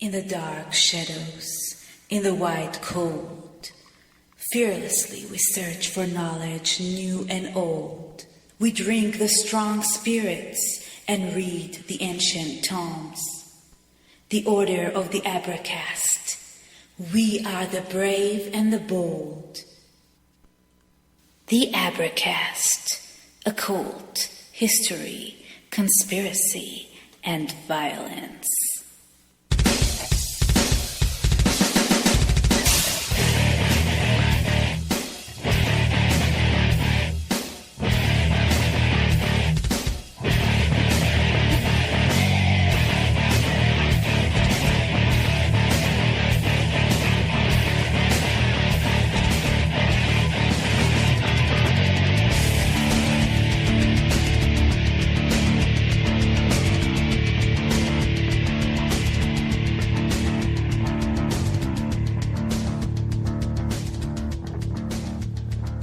In the dark shadows, in the white cold, fearlessly we search for knowledge new and old. We drink the strong spirits and read the ancient tomes. The order of the Abracast. We are the brave and the bold. The Abracast. Occult, history, conspiracy, and violence.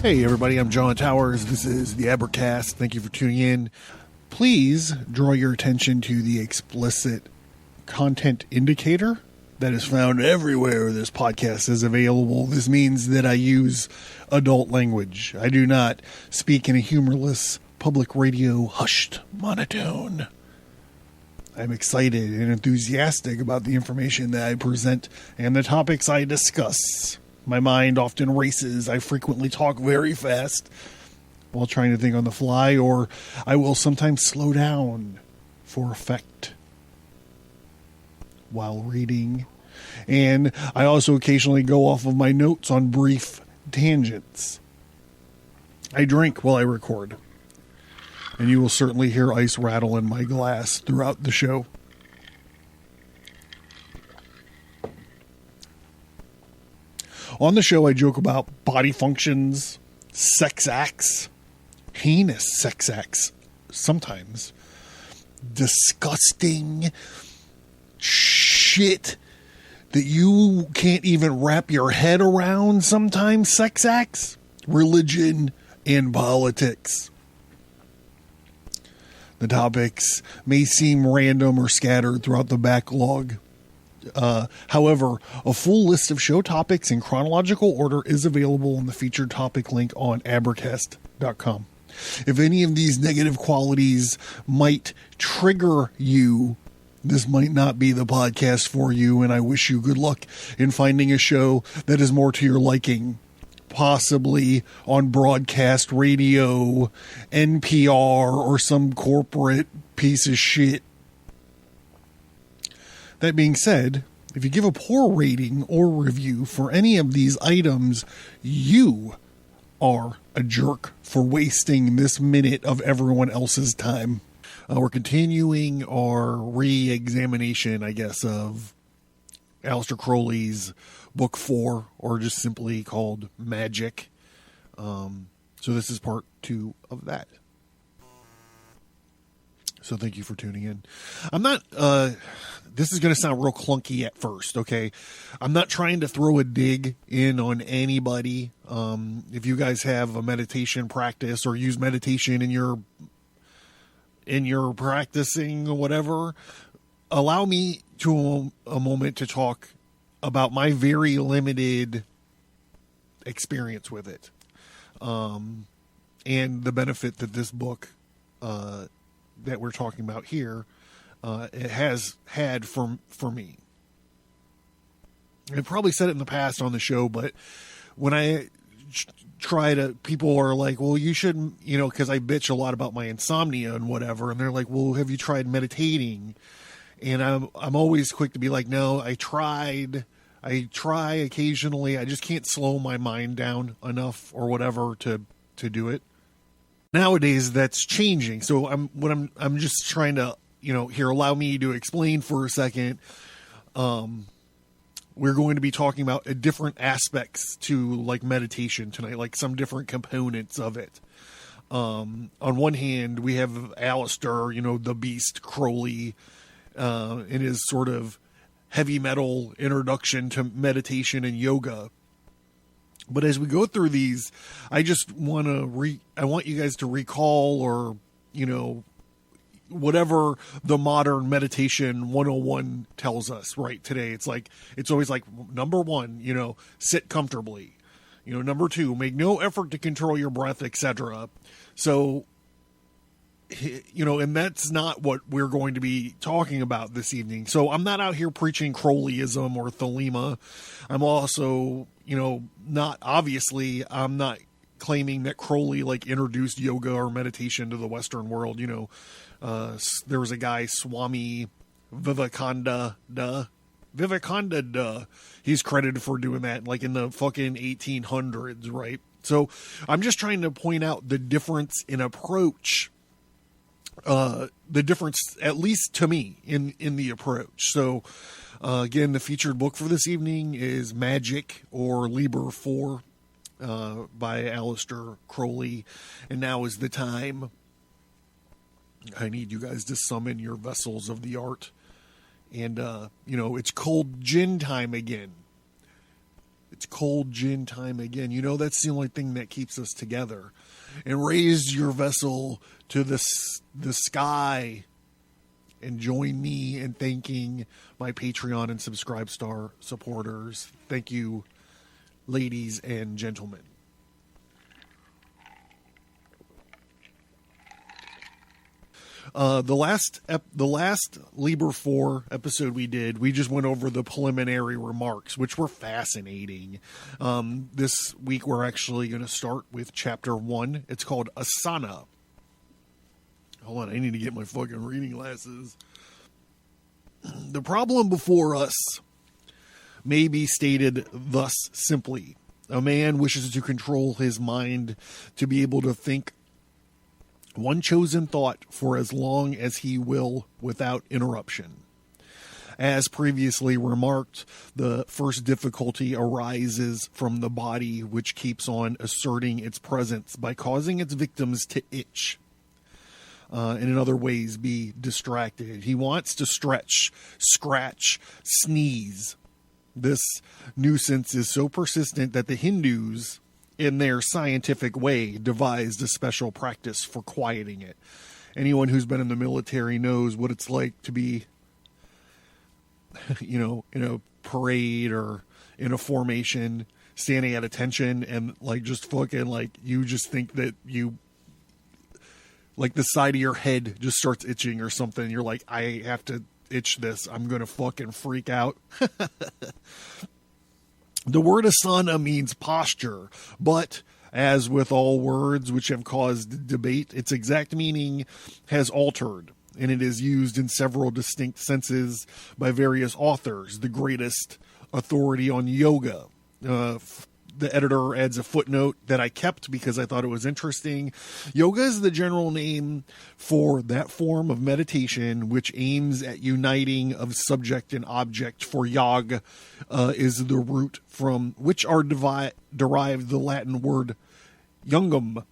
Hey everybody, I'm John Towers. This is the Abercast. Thank you for tuning in. Please draw your attention to the explicit content indicator that is found everywhere this podcast is available. This means that I use adult language. I do not speak in a humorless public radio hushed monotone. I'm excited and enthusiastic about the information that I present and the topics I discuss. My mind often races. I frequently talk very fast while trying to think on the fly, or I will sometimes slow down for effect while reading. And I also occasionally go off of my notes on brief tangents. I drink while I record, and you will certainly hear ice rattle in my glass throughout the show. On the show, I joke about body functions, sex acts, heinous sex acts, sometimes disgusting shit that you can't even wrap your head around, sometimes sex acts, religion, and politics. The topics may seem random or scattered throughout the backlog. However, a full list of show topics in chronological order is available on the featured topic link on Advertise.com. If any of these negative qualities might trigger you, this might not be the podcast for you, and I wish you good luck in finding a show that is more to your liking. Possibly on broadcast radio, NPR, or some corporate piece of shit. That being said, if you give a poor rating or review for any of these items, you are a jerk for wasting this minute of everyone else's time. We're continuing our re-examination, I guess, of Aleister Crowley's Book 4, or just simply called Magick. So this is part 2 of that. So thank you for tuning in. I'm not... this is going to sound real clunky at first, okay? I'm not trying to throw a dig in on anybody. If you guys have a meditation practice or use meditation in your practicing or whatever, allow me to a moment to talk about my very limited experience with it, and the benefit that this book that we're talking about here it has had for me. I probably said it in the past on the show, but when I try to, people are like, well, you shouldn't, because I bitch a lot about my insomnia and whatever, and they're like, well, have you tried meditating? And I'm always quick to be like, no, I try occasionally, I just can't slow my mind down enough or whatever to do it. Nowadays that's changing. So I'm just trying to, here, allow me to explain for a second. We're going to be talking about different aspects to like meditation tonight, like some different components of it. On one hand, we have Aleister, the beast Crowley, in his sort of heavy metal introduction to meditation and yoga. But as we go through these, I just want you guys to recall or, whatever the modern meditation 101 tells us right today. It's always like, number one, sit comfortably. Number two, make no effort to control your breath, etc. So, and that's not what we're going to be talking about this evening. So I'm not out here preaching Crowleyism or Thelema. I'm also, I'm not claiming that Crowley introduced yoga or meditation to the Western world. There was a guy, Swami Vivekananda. He's credited for doing that in the fucking 1800s, right? So I'm just trying to point out the difference in approach, the difference, at least to me, in the approach. So again, the featured book for this evening is Magick, or Liber 4, by Aleister Crowley. And now is the time. I need you guys to summon your vessels of the art. And, it's cold gin time again. It's cold gin time again. That's the only thing that keeps us together. And raise your vessel to the sky and join me in thanking my Patreon and Subscribe Star supporters. Thank you, ladies and gentlemen. The last Liber 4 episode we just went over the preliminary remarks, which were fascinating. This week we're actually going to start with chapter 1. It's called Asana. Hold on, I need to get my fucking reading glasses. The problem before us may be stated thus simply. A man wishes to control his mind to be able to think one chosen thought for as long as he will without interruption. As previously remarked, the first difficulty arises from the body, which keeps on asserting its presence by causing its victims to itch, and in other ways be distracted. He wants to stretch, scratch, sneeze. This nuisance is so persistent that the Hindus, in their scientific way, devised a special practice for quieting it. Anyone who's been in the military knows what it's like to be, in a parade or in a formation, standing at attention, and just fucking you just think that you, the side of your head just starts itching or something. You're like, I have to itch this. I'm going to fucking freak out. The word asana means posture, but as with all words which have caused debate, its exact meaning has altered, and it is used in several distinct senses by various authors. The greatest authority on yoga, the editor adds a footnote that I kept because I thought it was interesting. Yoga is the general name for that form of meditation which aims at uniting of subject and object. For yag is the root from which are derived the Latin word yungum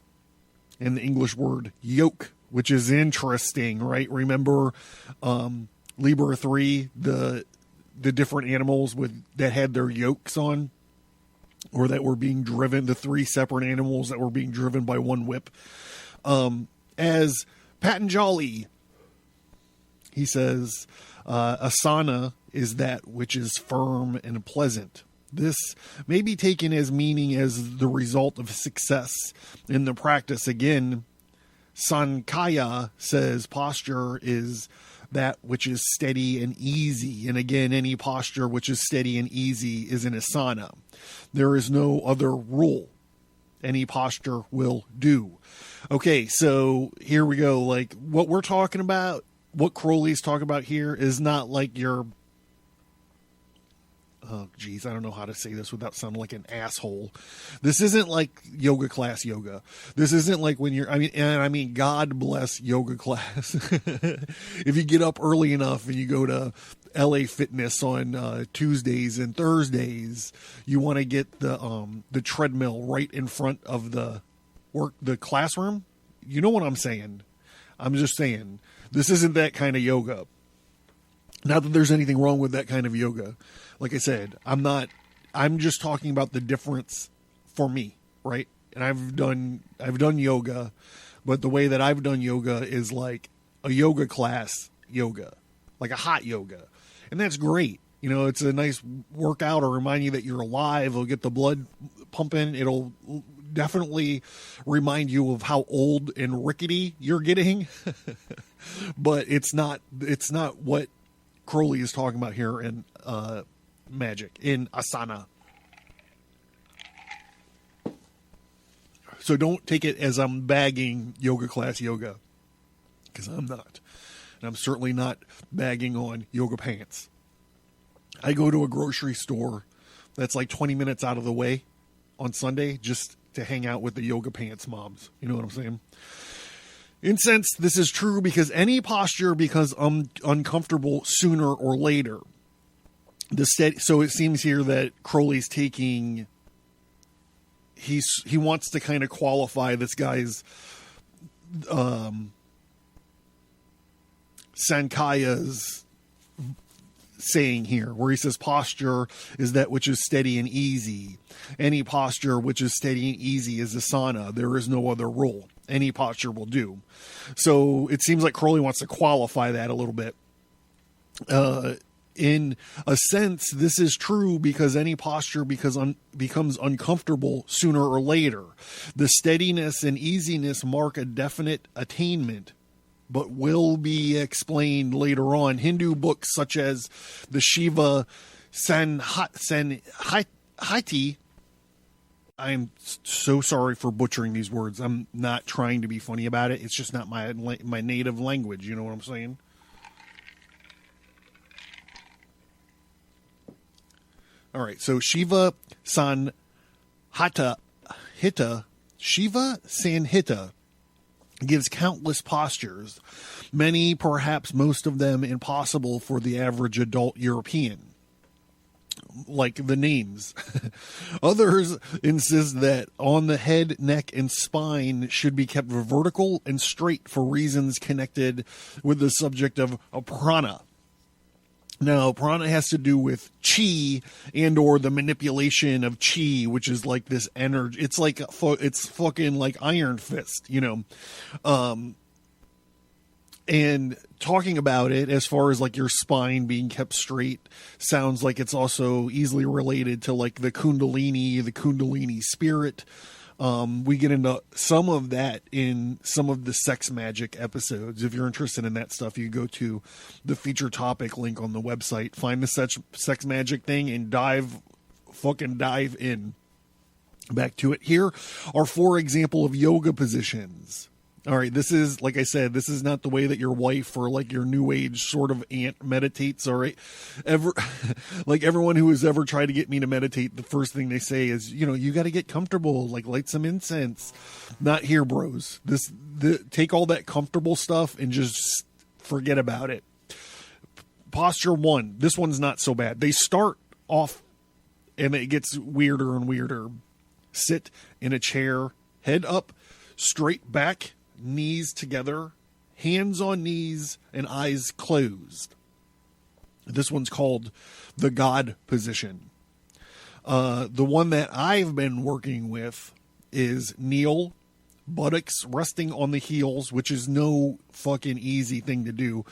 and the English word yoke, which is interesting, right? Remember Liber 3, the different animals that had their yokes on, or that were being driven, the 3 separate animals that were being driven by one whip. As Patanjali, he says, asana is that which is firm and pleasant. This may be taken as meaning as the result of success in the practice. Again, Sankhya says posture is that which is steady and easy. And again, any posture which is steady and easy is an asana. There is no other rule. Any posture will do. Okay, so here we go. What we're talking about, what Crowley's talking about here is not your... Oh, geez, I don't know how to say this without sounding like an asshole. This isn't like yoga class yoga. This isn't like when you're, I mean, God bless yoga class. If you get up early enough and you go to LA Fitness on Tuesdays and Thursdays, you want to get the treadmill right in front of the classroom. You know what I'm saying? I'm just saying, this isn't that kind of yoga. Not that there's anything wrong with that kind of yoga. Like I said, I'm just talking about the difference for me, right? And I've done yoga, but the way that I've done yoga is like a yoga class yoga, like a hot yoga. And that's great. You know, it's a nice workout to remind you that you're alive. It'll get the blood pumping. It'll definitely remind you of how old and rickety you're getting. But it's not what Crowley is talking about here in Magick, in Asana. So don't take it as I'm bagging yoga class yoga, because I'm not. And I'm certainly not bagging on yoga pants. I go to a grocery store that's like 20 minutes out of the way on Sunday just to hang out with the yoga pants moms. You know what I'm saying? In sense, this is true because any posture becomes uncomfortable sooner or later. So it seems here that Crowley's taking... He wants to kind of qualify this guy's Sankaya's saying here, where he says posture is that which is steady and easy. Any posture which is steady and easy is asana. There is no other rule. Any posture will do. So it seems like Crowley wants to qualify that a little bit. In a sense, this is true because any posture becomes uncomfortable sooner or later. The steadiness and easiness mark a definite attainment, but will be explained later on. Hindu books such as the Shiva Sanhiti. I'm so sorry for butchering these words. I'm not trying to be funny about it. It's just not my native language. You know what I'm saying? All right, so Shiva Sanhita gives countless postures, many, perhaps most of them, impossible for the average adult European, like the names. Others insist that on the head, neck, and spine should be kept vertical and straight for reasons connected with the subject of prana. Now, prana has to do with chi and or the manipulation of chi, which is like this energy. It's like, it's fucking like Iron Fist, you know. And talking about it as far as like your spine being kept straight sounds like it's also easily related to like the Kundalini spirit. We get into some of that in some of the sex magic episodes. If you're interested in that stuff, you go to the feature topic link on the website, find the sex magic thing and dive in. Back to it. Here are 4 examples of yoga positions. All right, this is, like I said, this is not the way that your wife or like your new age sort of aunt meditates, all right? Like everyone who has ever tried to get me to meditate, the first thing they say is, you know, you got to get comfortable, like light some incense. Not here, bros. Take all that comfortable stuff and just forget about it. Posture 1, this one's not so bad. They start off and it gets weirder and weirder. Sit in a chair, head up, straight back, knees together, hands on knees, and eyes closed. This one's called the God position. The one that I've been working with is kneel, buttocks resting on the heels, which is no fucking easy thing to do.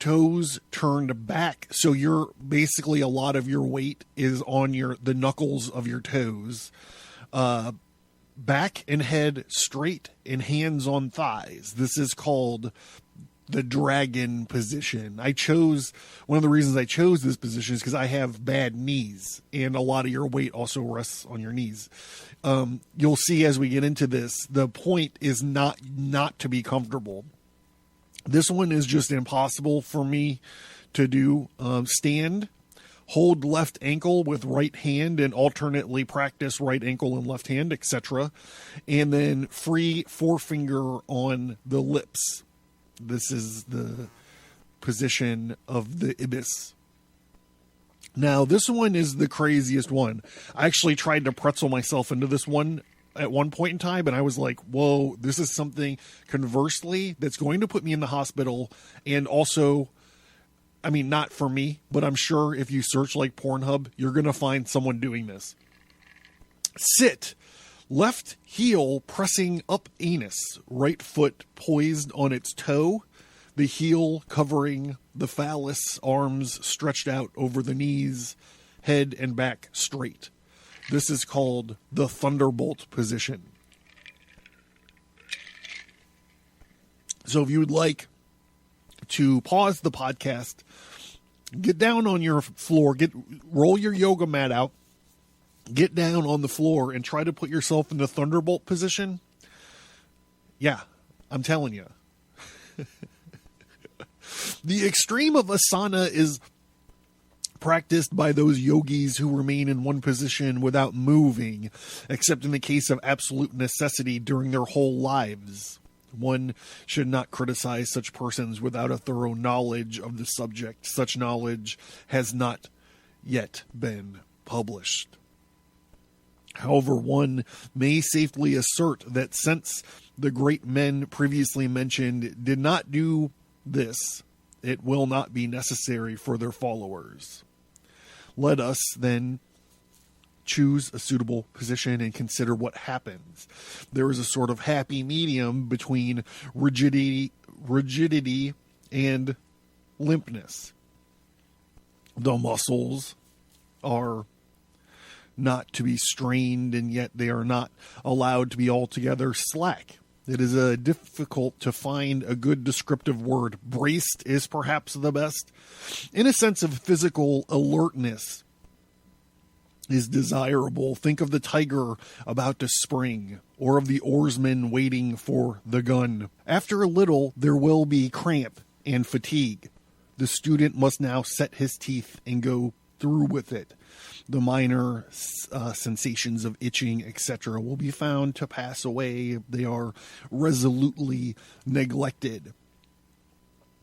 Toes turned back, so you're basically, a lot of your weight is on the knuckles of your toes. Back and head straight and hands on thighs. This is called the dragon position. One of the reasons I chose this position is because I have bad knees and a lot of your weight also rests on your knees. You'll see as we get into this, the point is not to be comfortable. This one is just impossible for me to do. Stand. Hold left ankle with right hand and alternately practice right ankle and left hand, etc. And then free forefinger on the lips. This is the position of the ibis. Now, this one is the craziest one. I actually tried to pretzel myself into this one at one point in time, and I was like, whoa, this is something, conversely, that's going to put me in the hospital, and also, I mean, not for me, but I'm sure if you search like Pornhub, you're going to find someone doing this. Sit. Left heel pressing up anus. Right foot poised on its toe. the heel covering the phallus, arms stretched out over the knees, head and back straight. This is called the thunderbolt position. So if you would like to pause the podcast, get down on your floor, roll your yoga mat out, get down on the floor and try to put yourself in the thunderbolt position. Yeah, I'm telling you. The extreme of asana is practiced by those yogis who remain in one position without moving, except in the case of absolute necessity during their whole lives. One should not criticize such persons without a thorough knowledge of the subject. Such knowledge has not yet been published. However, one may safely assert that since the great men previously mentioned did not do this, it will not be necessary for their followers. Let us then choose a suitable position and consider what happens. There is a sort of happy medium between rigidity and limpness. The muscles are not to be strained, and yet they are not allowed to be altogether slack. It is difficult to find a good descriptive word. Braced is perhaps the best. In a sense of physical alertness is desirable. Think of the tiger about to spring, or of the oarsman waiting for the gun. After a little, there will be cramp and fatigue. The student must now set his teeth and go through with it. The minor sensations of itching, etc., will be found to pass away. They are resolutely neglected.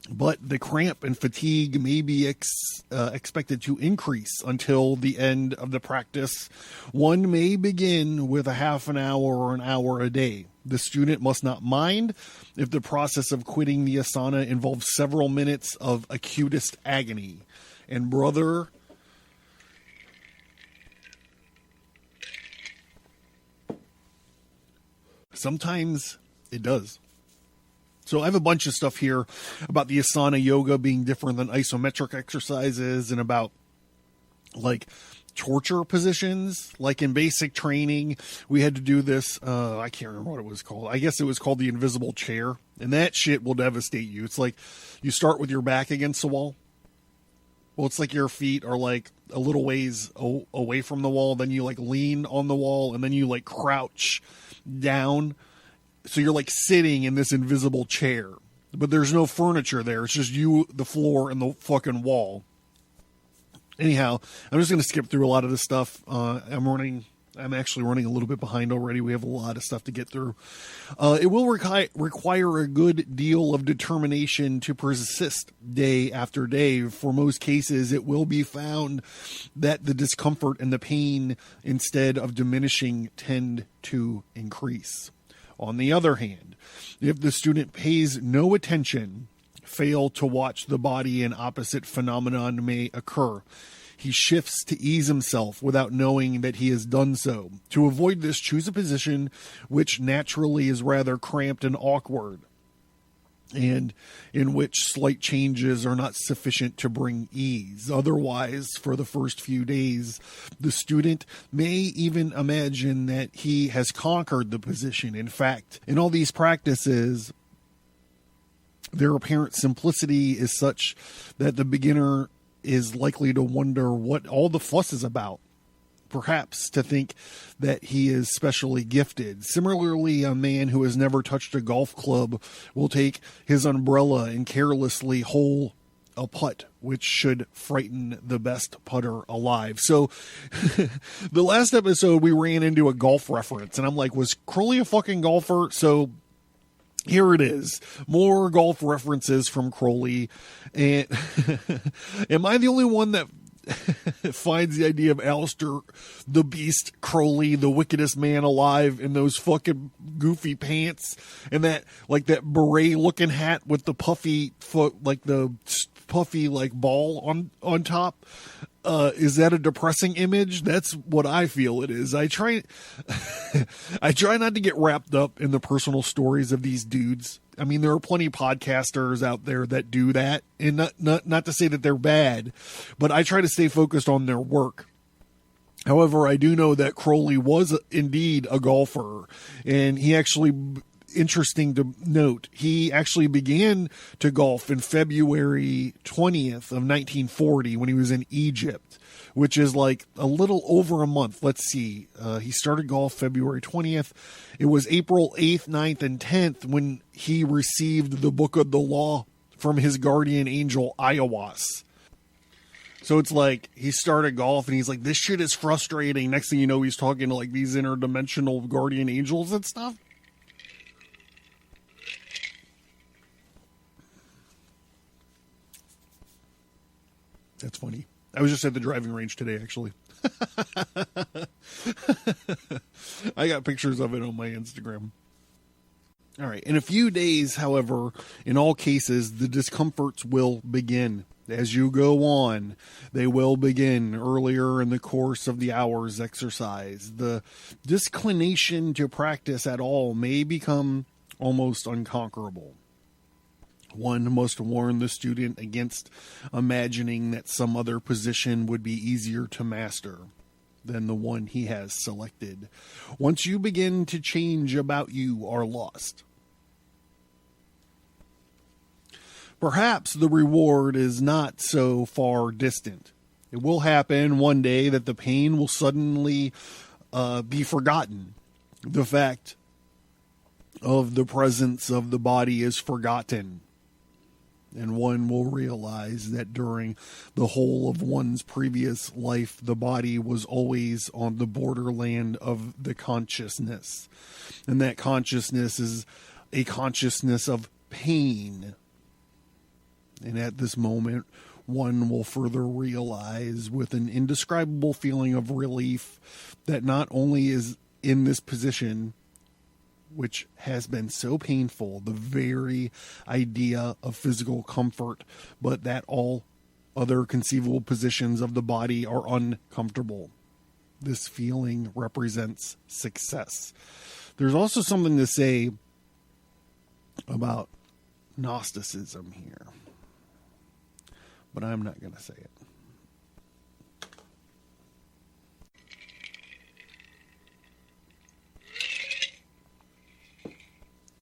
But the cramp and fatigue may be expected to increase until the end of the practice. One may begin with a half an hour or an hour a day. The student must not mind if the process of quitting the asana involves several minutes of acutest agony. And brother, sometimes it does. So I have a bunch of stuff here about the asana yoga being different than isometric exercises, and about like torture positions. Like in basic training, we had to do this. I can't remember what it was called. I guess it was called the invisible chair. And that shit will devastate you. It's like you start with your back against the wall. Well, it's like your feet are like a little ways away from the wall. Then you like lean on the wall, and then you like crouch down. So you're like sitting in this invisible chair, but there's no furniture there. It's just you, the floor, and the fucking wall. Anyhow, I'm just going to skip through a lot of this stuff. I'm actually running a little bit behind already. We have a lot of stuff to get through. It will require a good deal of determination to persist day after day. For most cases, it will be found that the discomfort and the pain, instead of diminishing, tend to increase. On the other hand, if the student pays no attention, fail to watch the body, an opposite phenomenon may occur. He shifts to ease himself without knowing that he has done so. To avoid this, choose a position which naturally is rather cramped and awkward, and in which slight changes are not sufficient to bring ease. Otherwise, for the first few days, the student may even imagine that he has conquered the position. In fact, in all these practices, their apparent simplicity is such that the beginner is likely to wonder what all the fuss is about, perhaps to think that he is specially gifted. Similarly, a man who has never touched a golf club will take his umbrella and carelessly hole a putt, which should frighten the best putter alive. So the last episode we ran into a golf reference, and I'm like, was Crowley a fucking golfer? So here it is. More golf references from Crowley. And am I the only one that finds the idea of Aleister, the Beast, Crowley, the wickedest man alive, in those fucking goofy pants and that beret looking hat with the puffy foot, like the puffy like ball on top? Is that a depressing image? That's what I feel it is. I try not to get wrapped up in the personal stories of these dudes I mean, there are plenty of podcasters out there that do that, and not to say that they're bad, but I try to stay focused on their work. However, I do know that Crowley was indeed a golfer, and he actually, interesting to note, he actually began to golf in February 20th of 1940 when he was in Egypt, which is like a little over a month. Let's see. He started golf February 20th. It was April 8th, 9th, and 10th when he received the Book of the Law from his guardian angel, Ayahuas. So it's like he started golf and he's like, this shit is frustrating. Next thing you know, he's talking to like these interdimensional guardian angels and stuff. That's funny. I was just at the driving range today, actually. I got pictures of it on my Instagram. All right. In a few days, however, in all cases, the discomforts will begin. As you go on, they will begin earlier in the course of the hour's exercise. The disinclination to practice at all may become almost unconquerable. One must warn the student against imagining that some other position would be easier to master than the one he has selected. Once you begin to change about, you are lost. Perhaps the reward is not so far distant. It will happen one day that the pain will suddenly be forgotten. The fact of the presence of the body is forgotten. And one will realize that during the whole of one's previous life, the body was always on the borderland of the consciousness. And that consciousness is a consciousness of pain. And at this moment, one will further realize with an indescribable feeling of relief that not only is in this position, which has been so painful, the very idea of physical comfort, but that all other conceivable positions of the body are uncomfortable. This feeling represents success. There's also something to say about Gnosticism here, but I'm not going to say it.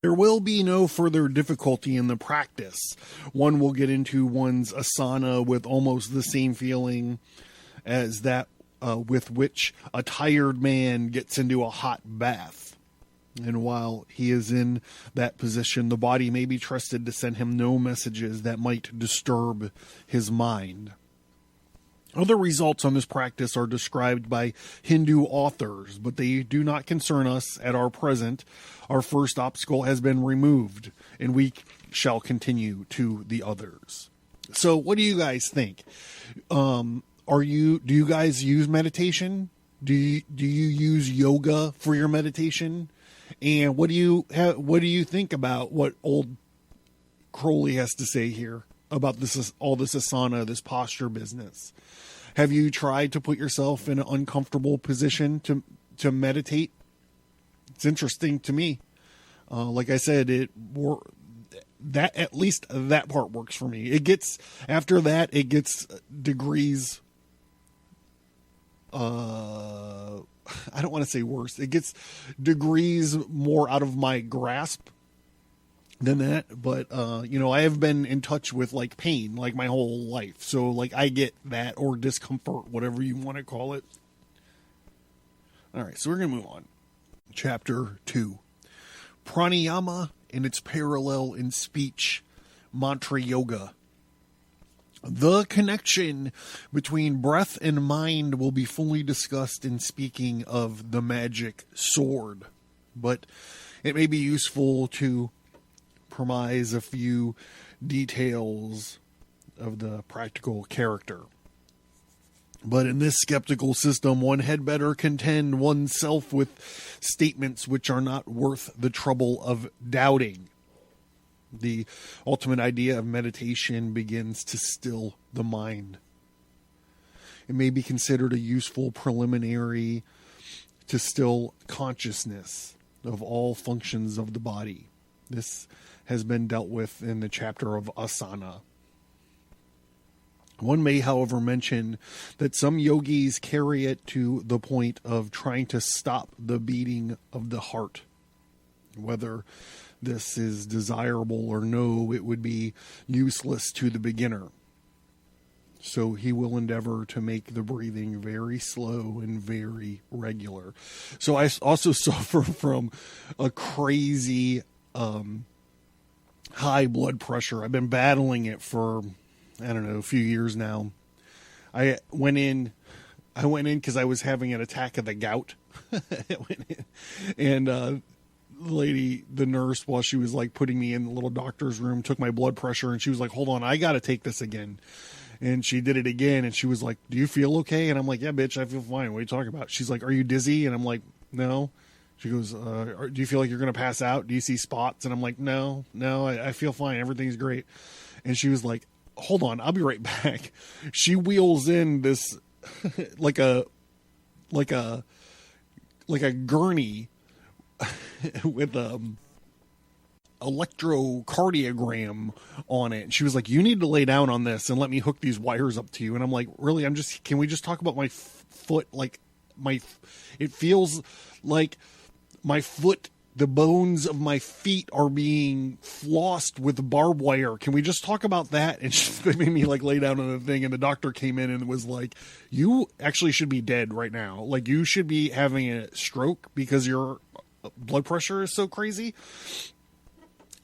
There will be no further difficulty in the practice. One will get into one's asana with almost the same feeling as that with which a tired man gets into a hot bath. And while he is in that position, the body may be trusted to send him no messages that might disturb his mind. Other results on this practice are described by Hindu authors, but they do not concern us at our present. Our first obstacle has been removed, and we shall continue to the others. So what do you guys think? Do you guys use meditation? Do you use yoga for your meditation? And what do you think about what old Crowley has to say here about all this asana, this posture business? Have you tried to put yourself in an uncomfortable position to meditate? It's interesting to me. Like I said, at least that part works for me. After that, it gets degrees. I don't want to say worse. It gets degrees more out of my grasp than that. But, I have been in touch with like pain like my whole life. So like I get that, or discomfort, whatever you want to call it. All right. So we're going to move on. Chapter 2, Pranayama and its parallel in speech, Mantrayoga. The connection between breath and mind will be fully discussed in speaking of the magic sword, but it may be useful to premise a few details of the practical character. But in this skeptical system, one had better contend oneself with statements which are not worth the trouble of doubting. The ultimate idea of meditation begins to still the mind. It may be considered a useful preliminary to still consciousness of all functions of the body. This has been dealt with in the chapter of Asana. One may, however, mention that some yogis carry it to the point of trying to stop the beating of the heart. Whether this is desirable or no, it would be useless to the beginner. So he will endeavor to make the breathing very slow and very regular. So I also suffer from a crazy high blood pressure. I've been battling it for, I don't know, a few years now. I went in because I was having an attack of the gout. And the nurse, while she was like putting me in the little doctor's room, took my blood pressure, and she was like, hold on, I got to take this again. And she did it again, and she was like, do you feel okay? And I'm like, yeah, bitch, I feel fine. What are you talking about? She's like, are you dizzy? And I'm like, no. She goes, do you feel like you're going to pass out? Do you see spots? And I'm like, no, I feel fine. Everything's great. And she was like, hold on, I'll be right back. She wheels in this like a gurney with electrocardiogram on it. And she was like, you need to lay down on this and let me hook these wires up to you. And I'm like, really? Can we just talk about my foot? Like it feels like my foot, the bones of my feet are being flossed with barbed wire. Can we just talk about that? And she made me like lay down on the thing. And the doctor came in and was like, you actually should be dead right now. Like you should be having a stroke because your blood pressure is so crazy.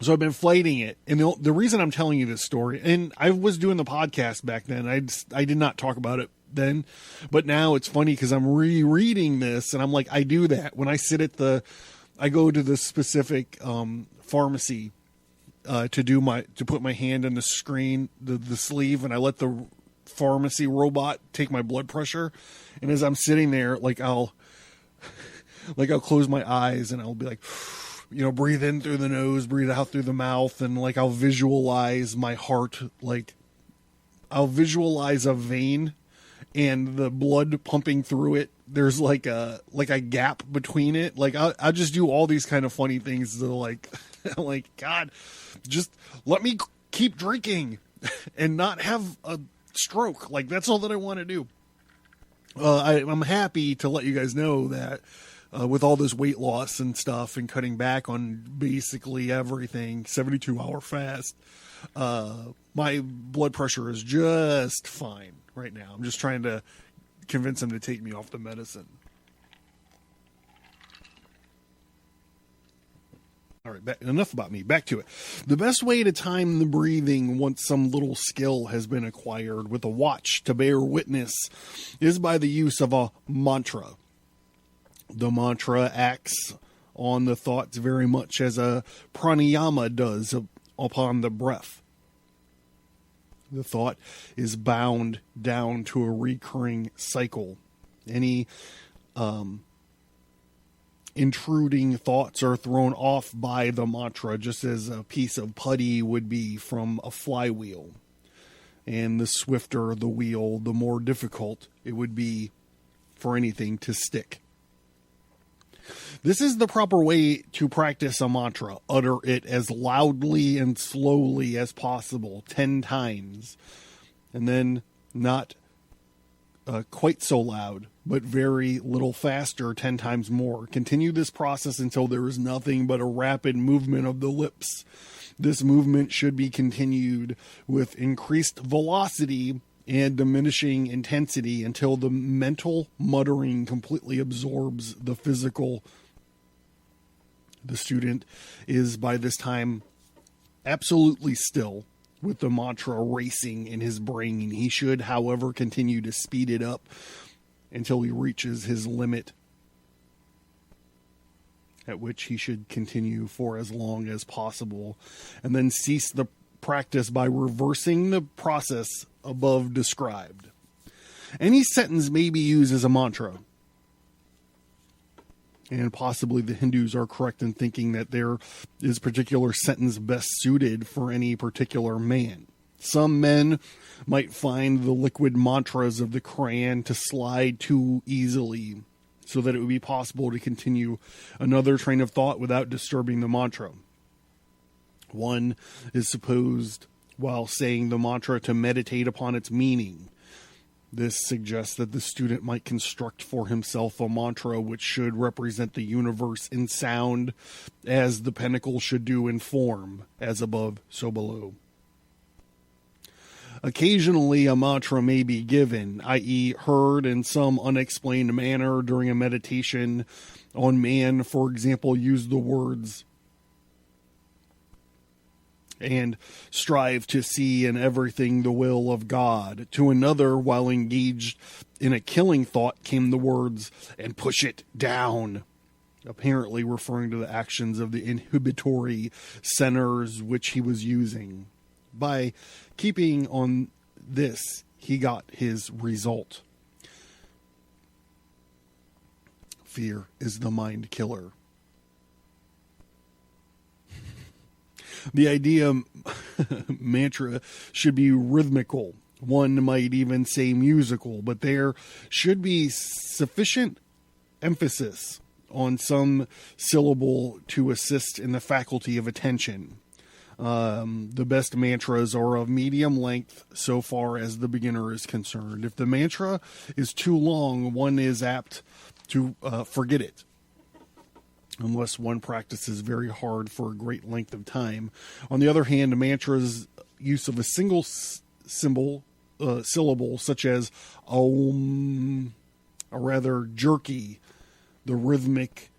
So I've been fighting it. And the reason I'm telling you this story, and I was doing the podcast back then, I did not talk about it then, but now it's funny because I'm rereading this and I'm like, I do that when I sit at I go to the specific pharmacy to put my hand in the screen, the sleeve, and I let the pharmacy robot take my blood pressure. And as I'm sitting there, I'll close my eyes and I'll be like, breathe in through the nose, breathe out through the mouth. And I'll visualize my heart. I'll visualize a vein and the blood pumping through it. There's like a gap between it. I'll just do all these kind of funny things to God, just let me keep drinking and not have a stroke. That's all that I want to do. I'm happy to let you guys know that with all this weight loss and stuff and cutting back on basically everything, 72-hour fast, my blood pressure is just fine right now. I'm just trying to convince him to take me off the medicine. All right, enough about me. Back to it. The best way to time the breathing once some little skill has been acquired with a watch to bear witness is by the use of a mantra. The mantra acts on the thoughts very much as a pranayama does upon the breath. The thought is bound down to a recurring cycle. Any intruding thoughts are thrown off by the mantra, just as a piece of putty would be from a flywheel. And the swifter the wheel, the more difficult it would be for anything to stick. This is the proper way to practice a mantra. Utter it as loudly and slowly as possible, 10 times. And then not quite so loud, but very little faster, 10 times more. Continue this process until there is nothing but a rapid movement of the lips. This movement should be continued with increased velocity and diminishing intensity until the mental muttering completely absorbs the physical. The student is by this time absolutely still with the mantra racing in his brain. He should, however, continue to speed it up until he reaches his limit, at which he should continue for as long as possible, and then cease the practice by reversing the process above described. Any sentence may be used as a mantra. And possibly the Hindus are correct in thinking that there is a particular sentence best suited for any particular man. Some men might find the liquid mantras of the Quran to slide too easily, so that it would be possible to continue another train of thought without disturbing the mantra. One is supposed, while saying the mantra, to meditate upon its meaning. This suggests that the student might construct for himself a mantra which should represent the universe in sound, as the pinnacle should do in form, as above, so below. Occasionally, a mantra may be given, i.e., heard in some unexplained manner during a meditation on man. For example, use the words and strive to see in everything the will of God. To another, while engaged in a killing thought, came the words, and push it down, apparently referring to the actions of the inhibitory centers which he was using. By keeping on this, he got his result. Fear is the mind killer. The idea mantra should be rhythmical. One might even say musical, but there should be sufficient emphasis on some syllable to assist in the faculty of attention. The best mantras are of medium length so far as the beginner is concerned. If the mantra is too long, one is apt to forget it, unless one practices very hard for a great length of time. On the other hand, a mantra's use of a single syllable, such as Om, are rather jerky. The rhythmic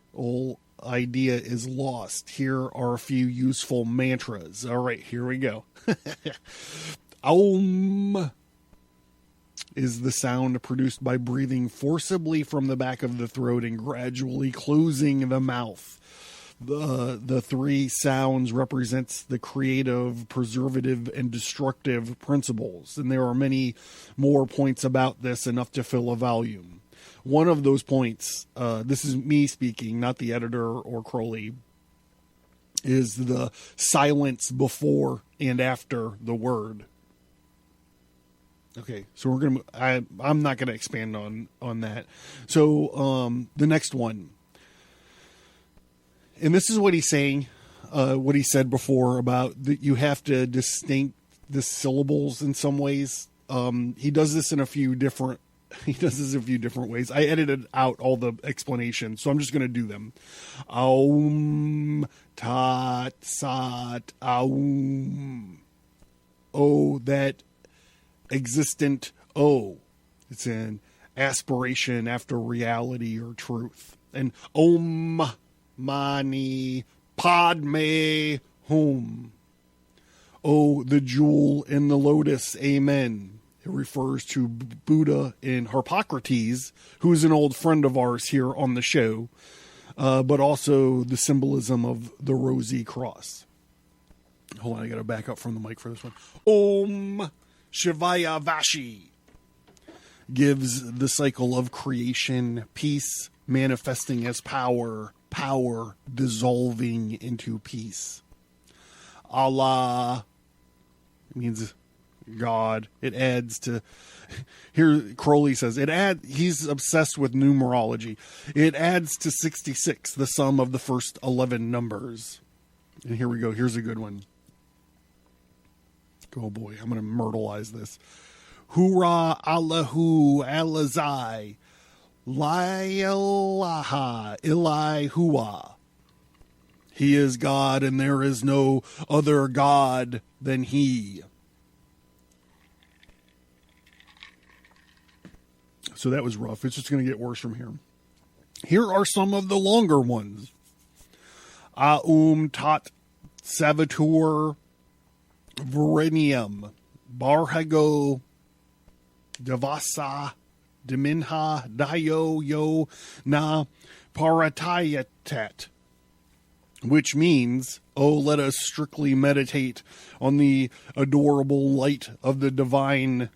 idea is lost. Here are a few useful mantras. All right, here we go. Om is the sound produced by breathing forcibly from the back of the throat and gradually closing the mouth. The three sounds represents the creative, preservative, and destructive principles, and there are many more points about this, enough to fill a volume. One of those points, this is me speaking, not the editor or Crowley, is the silence before and after the word. Okay, so I'm not gonna expand on that. So the next one, and this is what he's saying, what he said before about that you have to distinct the syllables in some ways. He does this in a few different ways. I edited out all the explanations, so I'm just going to do them. Aum, tat, sat, aum. Oh, that existent O. It's an aspiration after reality or truth. And Om Mani Padme Hum. Oh, the jewel in the lotus. Amen. It refers to Buddha and Harpocrates, who's an old friend of ours here on the show, but also the symbolism of the rosy cross. Hold on, I got to back up from the mic for this one. Om Shivaya Vashi gives the cycle of creation, peace manifesting as power, power dissolving into peace. Allah means God. It adds to, here Crowley says, he's obsessed with numerology. It adds to 66, the sum of the first 11 numbers. And here we go. Here's a good one. Oh boy, I'm going to myrtleize this. Hurrah Allahu Alazai La ilaha Ilai Hua. He is God and there is no other God than he. So that was rough. It's just going to get worse from here. Here are some of the longer ones. Aum Tat Savitur Verenium Barhago Devasa Diminha Dayo Yo Na Paratayatat, which means, oh, let us strictly meditate on the adorable light of the divine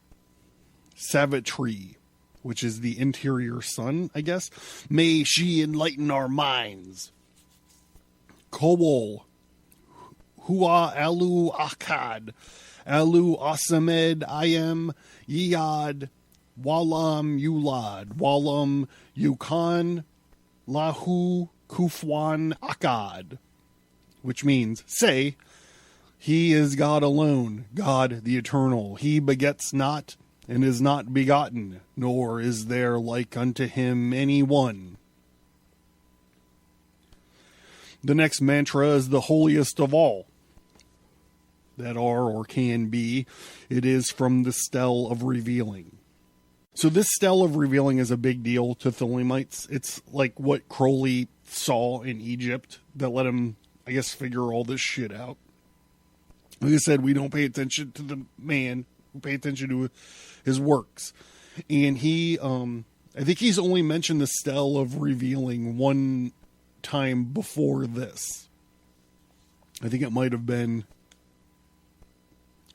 Savitri, which is the interior sun, I guess. May she enlighten our minds. Kowol, Hua Alu Akkad, Alu Asamed Ayam Yiyad, Walam Yulad, Walam Yukon Lahu Kufwan Akkad, which means, say, He is God alone, God the eternal. He begets not, and is not begotten, nor is there like unto him any one. The next mantra is the holiest of all that are or can be. It is from the stele of revealing. So this stele of revealing is a big deal to Thelemites. It's like what Crowley saw in Egypt that let him, I guess, figure all this shit out. Like I said, we don't pay attention to the man. We pay attention to his works. And he, I think he's only mentioned the stele of revealing one time before this. I think it might have been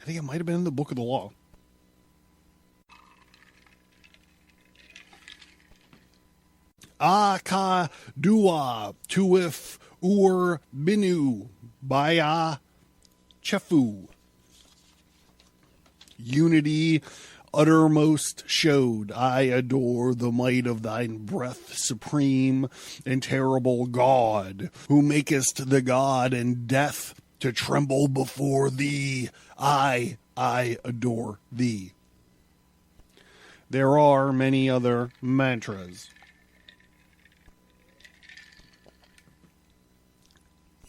in the Book of the Law. Aka dua tuif ur binu baya chefu. Unity uttermost showed. I adore the might of thine breath supreme and terrible God, who makest the God and death to tremble before thee. I adore thee. There are many other mantras.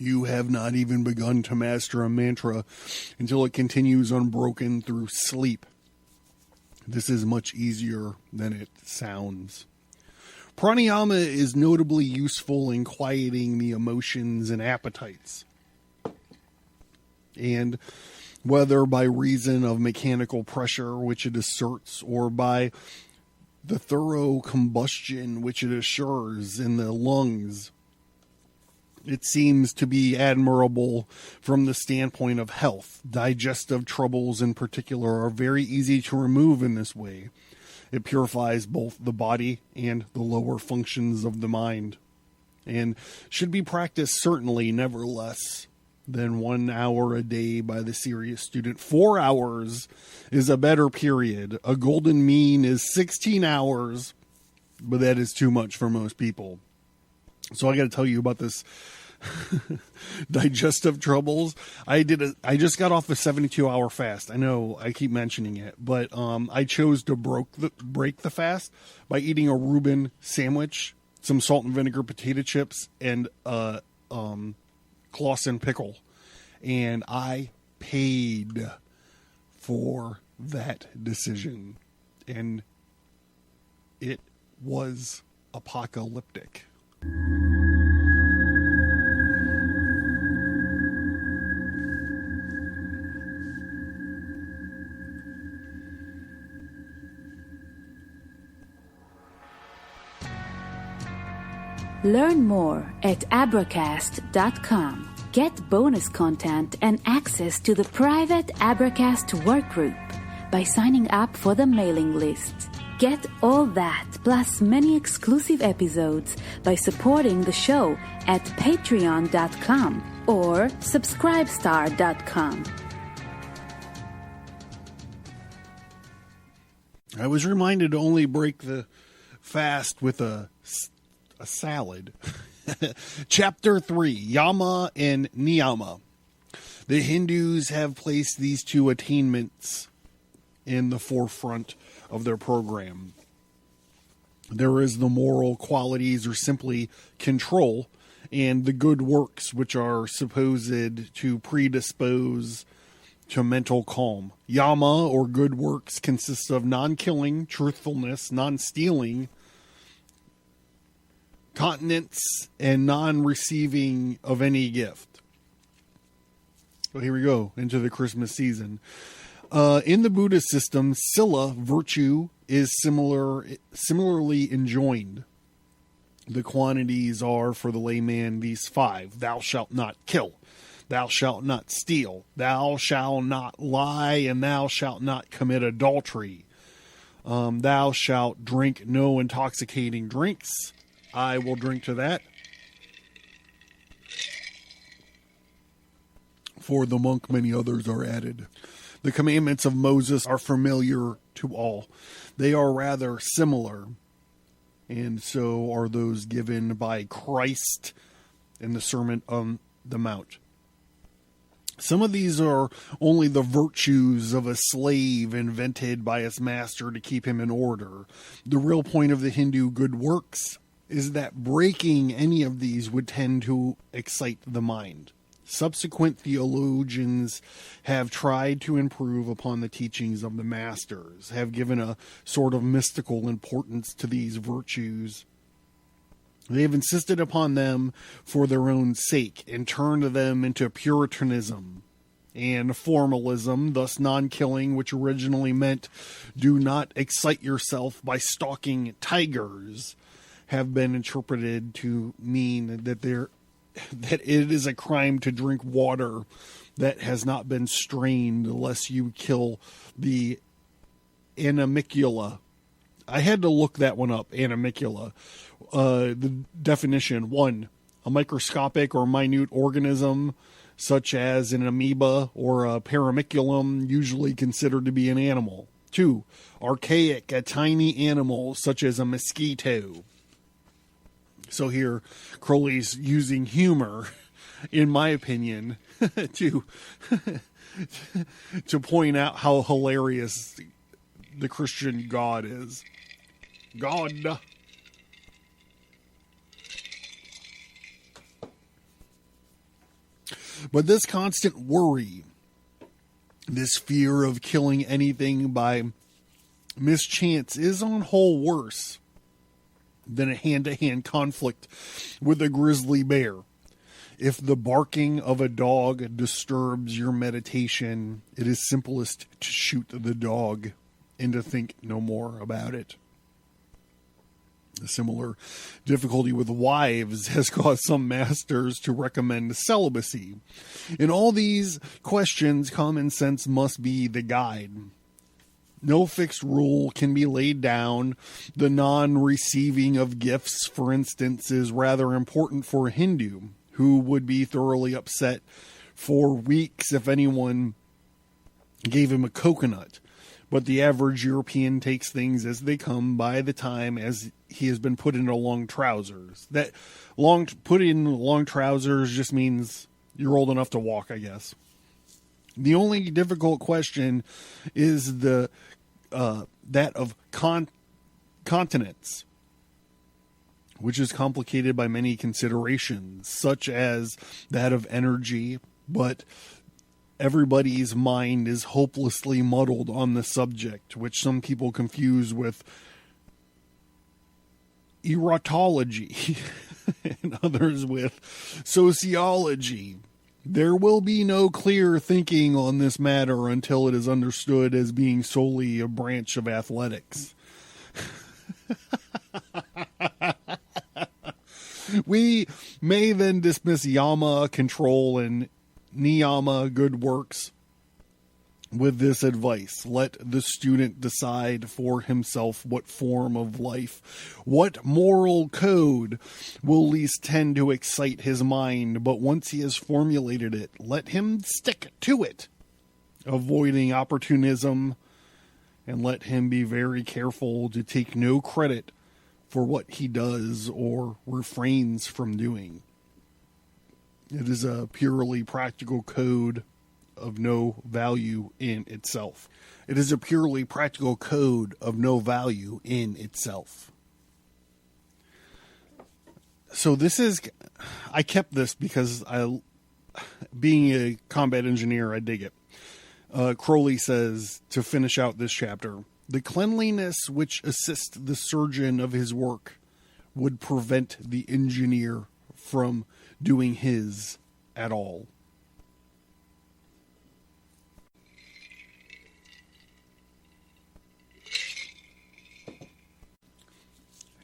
You have not even begun to master a mantra until it continues unbroken through sleep. This is much easier than it sounds. Pranayama is notably useful in quieting the emotions and appetites. And whether by reason of mechanical pressure, which it asserts, or by the thorough combustion which it assures in the lungs, it seems to be admirable from the standpoint of health. Digestive troubles in particular are very easy to remove in this way. It purifies both the body and the lower functions of the mind, and should be practiced certainly never less than 1 hour a day by the serious student. 4 hours is a better period. A golden mean is 16 hours, but that is too much for most people. So I got to tell you about this digestive troubles. I just got off a 72-hour fast. I know I keep mentioning it, but I chose to break the fast by eating a Reuben sandwich, some salt and vinegar potato chips, and Clausen pickle. And I paid for that decision, and it was apocalyptic. Learn more at abracast.com. Get bonus content and access to the private Abracast workgroup by signing up for the mailing list. Get all that plus many exclusive episodes by supporting the show at patreon.com or subscribestar.com. I was reminded to only break the fast with a salad. Chapter 3, Yama and Niyama. The Hindus have placed these two attainments in the forefront of their program. There is the moral qualities, or simply control, and the good works, which are supposed to predispose to mental calm. Yama, or good works, consists of non-killing, truthfulness, non-stealing, continence, and non-receiving of any gift. So here we go, into the Christmas season. In the Buddhist system, Sila, virtue, is similarly enjoined. The quantities are, for the layman, these 5. Thou shalt not kill. Thou shalt not steal. Thou shalt not lie, and thou shalt not commit adultery. Thou shalt drink no intoxicating drinks. I will drink to that. For the monk, many others are added. The commandments of Moses are familiar to all. They are rather similar, and so are those given by Christ in the Sermon on the Mount. Some of these are only the virtues of a slave invented by his master to keep him in order. The real point of the Hindu good works is that breaking any of these would tend to excite the mind. Subsequent theologians have tried to improve upon the teachings of the masters, have given a sort of mystical importance to these virtues. They have insisted upon them for their own sake and turned them into Puritanism and formalism, thus non-killing, which originally meant do not excite yourself by stalking tigers, have been interpreted to mean that that it is a crime to drink water that has not been strained unless you kill the animalcula. I had to look that one up, animalcula. The definition: 1, a microscopic or minute organism such as an amoeba or a parameciculum, usually considered to be an animal. 2, archaic, a tiny animal such as a mosquito. So here, Crowley's using humor, in my opinion, to point out how hilarious the Christian God is. God. But this constant worry, this fear of killing anything by mischance, is on whole worse than a hand-to-hand conflict with a grizzly bear. If the barking of a dog disturbs your meditation, it is simplest to shoot the dog and to think no more about it. A similar difficulty with wives has caused some masters to recommend celibacy. In all these questions, common sense must be the guide. No fixed rule can be laid down. The non-receiving of gifts, for instance, is rather important for a Hindu, who would be thoroughly upset for weeks if anyone gave him a coconut. But the average European takes things as they come by the time as he has been put into long trousers. Put in long trousers just means you're old enough to walk, I guess. The only difficult question is that of continence, which is complicated by many considerations, such as that of energy, but everybody's mind is hopelessly muddled on the subject, which some people confuse with erotology and others with sociology. There will be no clear thinking on this matter until it is understood as being solely a branch of athletics. We may then dismiss Yama, control, and Niyama, good works, with this advice. Let the student decide for himself what form of life, what moral code will least tend to excite his mind, but once he has formulated it, let him stick to it, avoiding opportunism, and let him be very careful to take no credit for what he does or refrains from doing. It is a purely practical code of no value in itself. It is a purely practical code of no value in itself. So I kept this because being a combat engineer, I dig it. Crowley says, to finish out this chapter, the cleanliness which assists the surgeon of his work would prevent the engineer from doing his at all.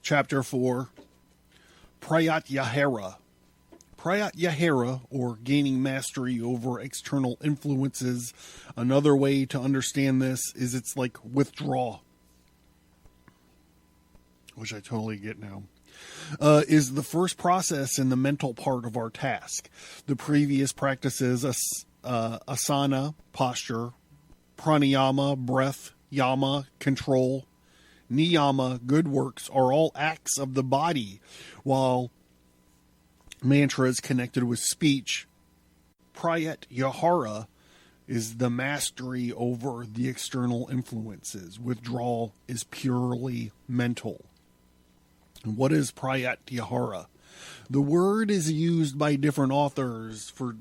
Chapter 4, Pratyahara. Pratyahara, or gaining mastery over external influences. Another way to understand this is it's like withdraw, which I totally get now. Is the first process in the mental part of our task. The previous practices, asana, posture, pranayama, breath, yama, control, niyama, good works, are all acts of the body, while mantras connected with speech, Pratyahara is the mastery over the external influences. Withdrawal is purely mental. And what is Pratyahara? The word is used by different authors for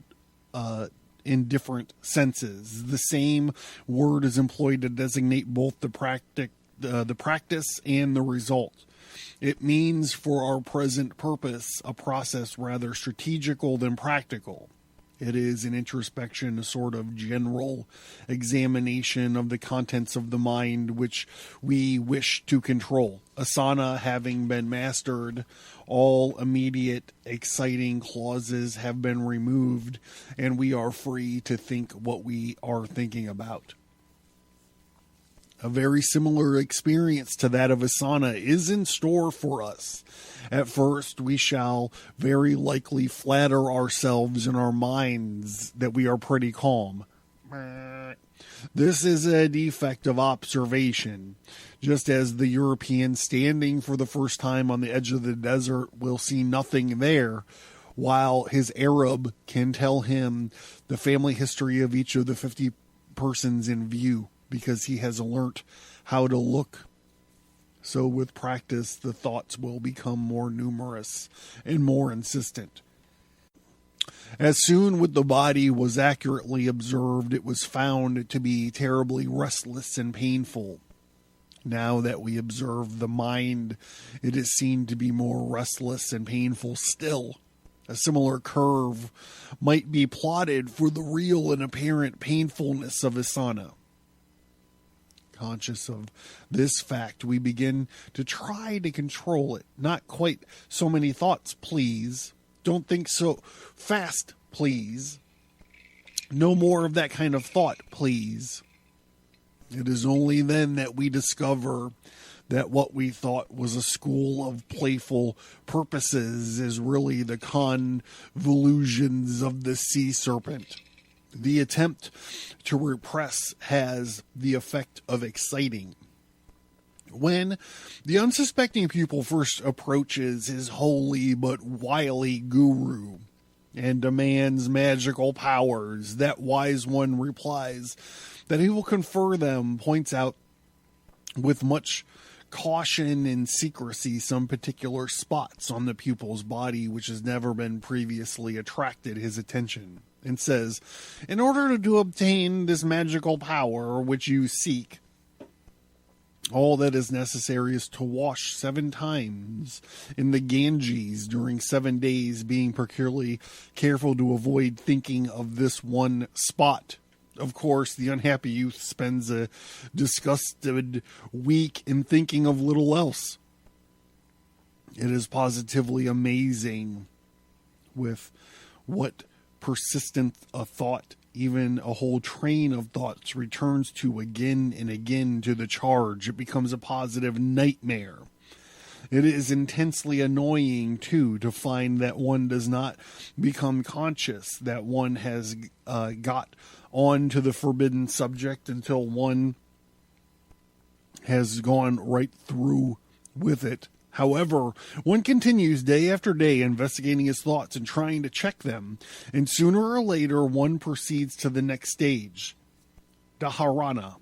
in different senses. The same word is employed to designate both the practice and the result. It means, for our present purpose, a process rather strategical than practical. It is an introspection, a sort of general examination of the contents of the mind which we wish to control. Asana having been mastered, all immediate exciting clauses have been removed, and we are free to think what we are thinking about. A very similar experience to that of Asana is in store for us. At first, we shall very likely flatter ourselves in our minds that we are pretty calm. This is a defect of observation. Just as the European standing for the first time on the edge of the desert will see nothing there, while his Arab can tell him the family history of each of the 50 persons in view, because he has learnt how to look. So with practice, the thoughts will become more numerous and more insistent. As soon as the body was accurately observed, it was found to be terribly restless and painful. Now that we observe the mind, it is seen to be more restless and painful still. A similar curve might be plotted for the real and apparent painfulness of Asana. Conscious of this fact, we begin to try to control it. Not quite so many thoughts, please. Don't think so fast, please. No more of that kind of thought, please. It is only then that we discover that what we thought was a school of playful purposes is really the convolutions of the sea serpent. The attempt to repress has the effect of exciting. When the unsuspecting pupil first approaches his holy but wily guru and demands magical powers, that wise one replies that he will confer them, points out with much caution and secrecy some particular spots on the pupil's body which has never been previously attracted his attention, and says, in order to obtain this magical power which you seek, all that is necessary is to wash 7 times in the Ganges during 7 days, being peculiarly careful to avoid thinking of this one spot. Of course, the unhappy youth spends a disgusted week in thinking of little else. It is positively amazing with what persistent a thought, even a whole train of thoughts, returns to again and again to the charge. It becomes a positive nightmare. It is intensely annoying, too, to find that one does not become conscious that one has got on to the forbidden subject until one has gone right through with it. However, one continues day after day investigating his thoughts and trying to check them, and sooner or later one proceeds to the next stage, dharana,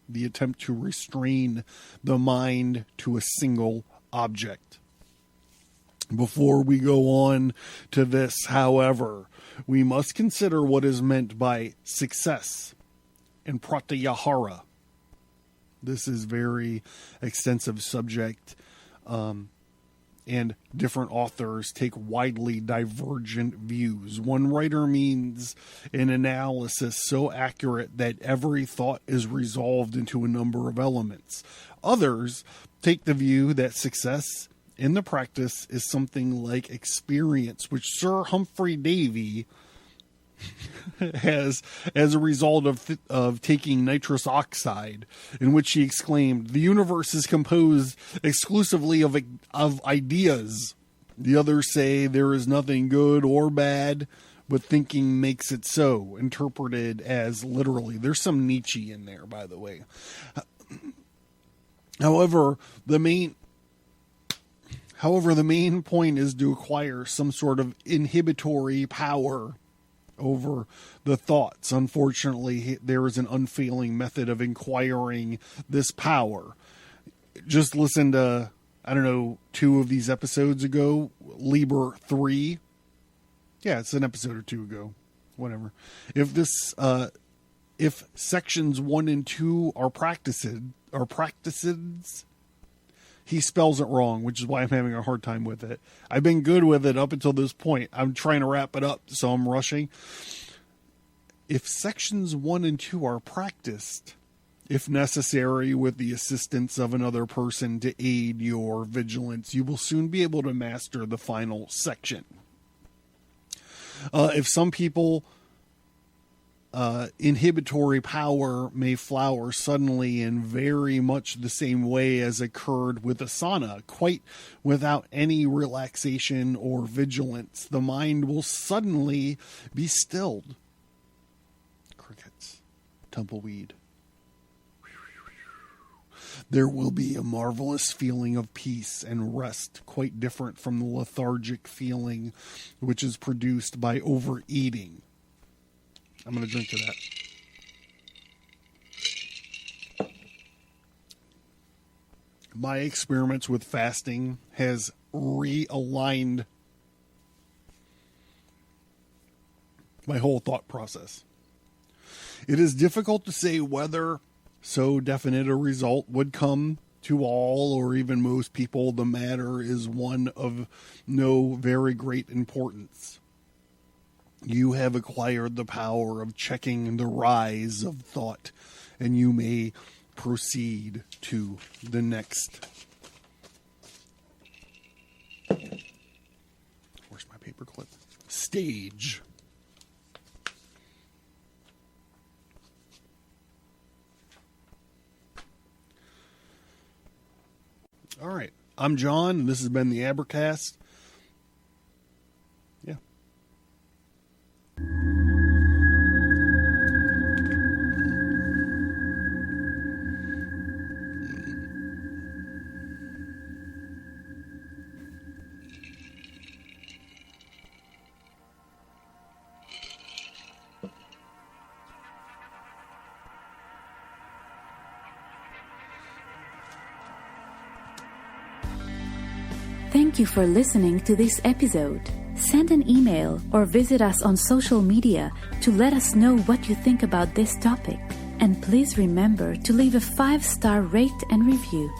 the attempt to restrain the mind to a single object. Before we go on to this, however, we must consider what is meant by success and pratyahara. This is very extensive subject, and different authors take widely divergent views. One writer means an analysis so accurate that every thought is resolved into a number of elements. Others take the view that success in the practice is something like experience, which Sir Humphrey Davy has as a result of taking nitrous oxide, in which he exclaimed, "The universe is composed exclusively of ideas." The others say there is nothing good or bad, but thinking makes it so, interpreted as literally. There's some Nietzsche in there, by the way. However, the main point is to acquire some sort of inhibitory power over the thoughts. Unfortunately, there is an unfailing method of inquiring this power. Just listen to, 2 of these episodes ago, Liber 3. Yeah, it's an episode or 2 ago. Whatever. If sections 1 and 2 are practices, he spells it wrong, which is why I'm having a hard time with it. I've been good with it up until this point. I'm trying to wrap it up, so I'm rushing. If sections 1 and 2 are practiced, if necessary, with the assistance of another person to aid your vigilance, you will soon be able to master the final section. If some people... inhibitory power may flower suddenly in very much the same way as occurred with Asana, quite without any relaxation or vigilance. The mind will suddenly be stilled. Crickets, tumbleweed. There will be a marvelous feeling of peace and rest, quite different from the lethargic feeling which is produced by overeating. I'm going to drink to that. My experiments with fasting has realigned my whole thought process. It is difficult to say whether so definite a result would come to all or even most people. The matter is one of no very great importance. You have acquired the power of checking the rise of thought, and you may proceed to the next. Where's my paperclip? Stage. All right. I'm John, and this has been the Advertise. Thank you for listening to this episode. Send an email or visit us on social media to let us know what you think about this topic. And please remember to leave a 5-star rate and review.